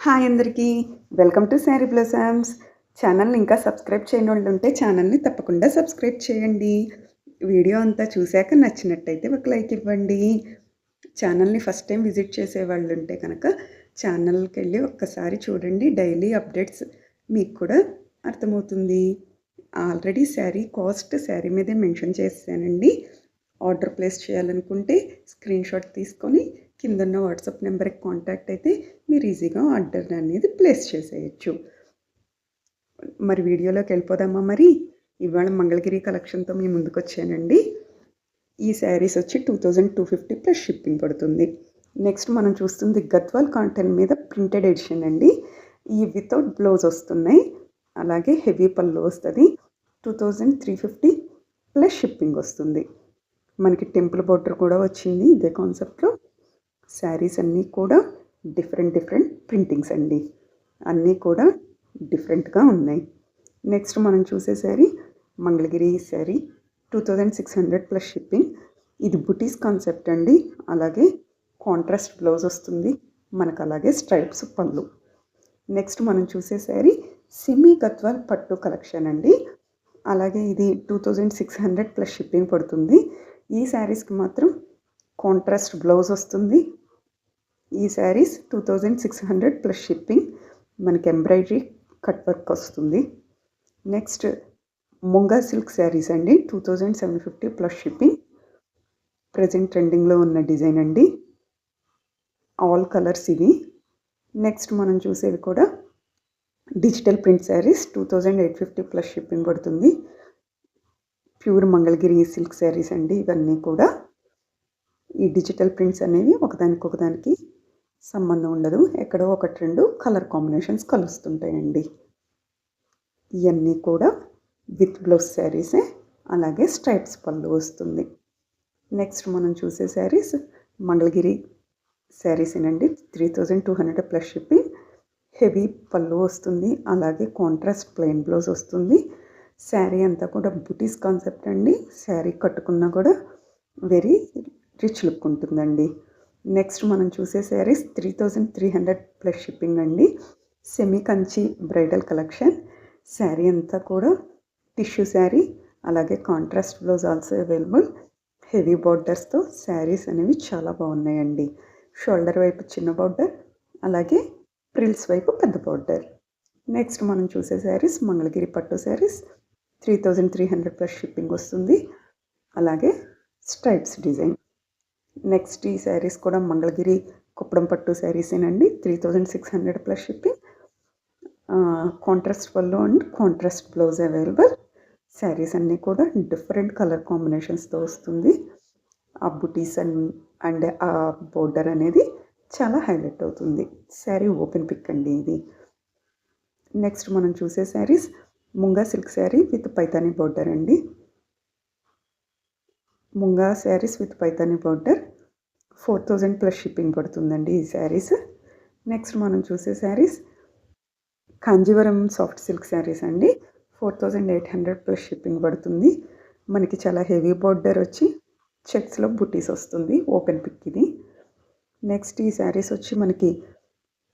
Hi అందరికీ. Welcome to sari blossoms. ఛానల్‌ని ఇంకా సబ్స్క్రైబ్ చేయనోళ్ళుంటే ఛానల్‌ని తప్పకుండా సబ్స్క్రైబ్ చేయండి. వీడియో అంతా చూసాక నచ్చినట్టయితే ఒక లైక్ ఇవ్వండి. ఛానల్‌ని ఫస్ట్ టైం విజిట్ చేసేవాళ్ళుంటే కనుక ఛానల్‌కెళ్ళి ఒక్కసారి చూడండి. డైలీ అప్డేట్స్ మీకు కూడా అర్థమవుతుంది. ఆల్రెడీ శారీ మీదే మెన్షన్ చేసేసానండి. ఆర్డర్ ప్లేస్ చేయాలనుకుంటే స్క్రీన్‌షాట్ తీసుకొని కిందున్న వాట్సాప్ నెంబర్‌కి కాంటాక్ట్ అయితే మీరు ఈజీగా ఆర్డర్ అనేది ప్లేస్ చేసేయచ్చు. మరి వీడియోలోకి వెళ్ళిపోదామా మరి? ఇవాళ మంగళగిరి కలెక్షన్తో మీ ముందుకొచ్చానండి. ఈ శారీస్ వచ్చి 2250 ప్లస్ షిప్పింగ్ పడుతుంది. నెక్స్ట్ మనం చూస్తుంది గద్వాల్ కాటన్ మీద ప్రింటెడ్ ఎడిషన్ అండి. ఈ వితౌట్ బ్లౌజ్ వస్తున్నాయి. అలాగే హెవీ పళ్ళు వస్తుంది. 2350 ప్లస్ షిప్పింగ్ వస్తుంది. మనకి టెంపుల్ బోర్డర్ కూడా వచ్చింది ఇదే కాన్సెప్ట్లో. శారీస్ అన్నీ కూడా డిఫరెంట్ ప్రింటింగ్స్ అండి. అన్నీ కూడా డిఫరెంట్గా ఉన్నాయి. నెక్స్ట్ మనం చూసే శారీ మంగళగిరి శారీ 2600 ప్లస్ షిప్పింగ్. ఇది బుటీస్ కాన్సెప్ట్ అండి. అలాగే కాంట్రాస్ట్ బ్లౌజ్ వస్తుంది మనకు, అలాగే స్ట్రైప్స్ పళ్ళు. నెక్స్ట్ మనం చూసే శారీ సెమీ గద్వాల్ పట్టు కలెక్షన్ అండి. అలాగే ఇది 2600 ప్లస్ షిప్పింగ్ పడుతుంది. ఈ శారీస్కి మాత్రం కాంట్రాస్ట్ బ్లౌజ్ వస్తుంది. ఈ శారీస్ 2600 ప్లస్ షిప్పింగ్. మనకి ఎంబ్రాయిడరీ కట్ వర్క్ వస్తుంది. నెక్స్ట్ ముంగా సిల్క్ శారీస్ అండి. 2750 ప్లస్ షిప్పింగ్. ప్రజెంట్ ట్రెండింగ్లో ఉన్న డిజైన్ అండి. ఆల్ కలర్స్ ఇవి. నెక్స్ట్ మనం చూసేది కూడా digital print saris 2850 plus shipping పడుతుంది. ప్యూర్ మంగళగిరి సిల్క్ శారీస్ అండి ఇవన్నీ కూడా. ఈ డిజిటల్ ప్రింట్స్ అనేవి ఒకదానికి సంబంధం ఉండదు. ఎక్కడో ఒకటి రెండు కలర్ కాంబినేషన్స్ కలుస్తుంటాయండి. ఇవన్నీ కూడా విత్ బ్లౌజ్ శారీసే. అలాగే స్ట్రైప్స్ పళ్ళు వస్తుంది. నెక్స్ట్ మనం చూసే శారీస్ మంగళగిరి శారీసేనండి. 3200 ప్లస్ షిప్పింగ్. హెవీ పళ్ళు వస్తుంది. అలాగే కాంట్రాస్ట్ ప్లెయిన్ బ్లౌజ్ వస్తుంది. శారీ అంతా కూడా బుటీస్ కాన్సెప్ట్ అండి. శారీ కట్టుకున్నా కూడా వెరీ రిచ్ లుక్ ఉంటుందండి. నెక్స్ట్ మనం చూసే శారీస్ 3300 ప్లస్ షిప్పింగ్ అండి. Semi Kanchi bridal collection. Sari అంతా కూడా టిష్యూ శారీ, అలాగే contrast blouse also available. Heavy బార్డర్స్తో శారీస్ అనేవి చాలా బాగున్నాయండి. షోల్డర్ వైపు చిన్న బార్డర్, అలాగే ప్రిల్స్ వైపు పెద్ద బార్డర్. నెక్స్ట్ మనం చూసే శారీస్ మంగళగిరి పట్టు శారీస్ 3300 ప్లస్ షిప్పింగ్ వస్తుంది. అలాగే స్ట్రైప్స్ డిజైన్. నెక్స్ట్ ఈ శారీస్ కూడా మంగళగిరి కుప్పడం పట్టు శారీసేనండి. 3600 ప్లస్ షిప్పింగ్. కాంట్రాస్ట్ పళ్ళు and contrast blouse available. Saris అన్నీ కూడా డిఫరెంట్ కలర్ కాంబినేషన్స్తో వస్తుంది. ఆ బుటీస్ అండ్ ఆ బోర్డర్ అనేది చాలా హైలైట్ అవుతుంది. శారీ ఓపెన్ పిక్ అండి ఇది. నెక్స్ట్ మనం చూసే saris Munga silk sari with Paithani border అండి. Munga saris with Paithani border 4000 plus shipping పడుతుందండి ఈ శారీస్. నెక్స్ట్ మనం చూసే శారీస్ కాంజీవరం సాఫ్ట్ సిల్క్ శారీస్ అండి. 4800 ప్లస్ షిప్పింగ్ పడుతుంది. మనకి చాలా హెవీ బోర్డర్ వచ్చి చెక్స్లో బుటీస్ వస్తుంది. ఓపెన్ పిక్ ఇది. నెక్స్ట్ ఈ శారీస్ వచ్చి మనకి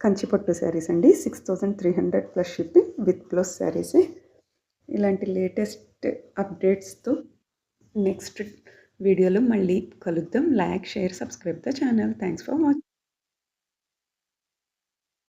కంచిపట్టు శారీస్ అండి. 6300 ప్లస్ షిప్పింగ్ విత్ బ్లౌజ్ శారీసే. ఇలాంటి లేటెస్ట్ అప్డేట్స్తో నెక్స్ట్ వీడియోలో మళ్ళీ కలుద్దాం. Like, share, subscribe the channel. Thanks for watching.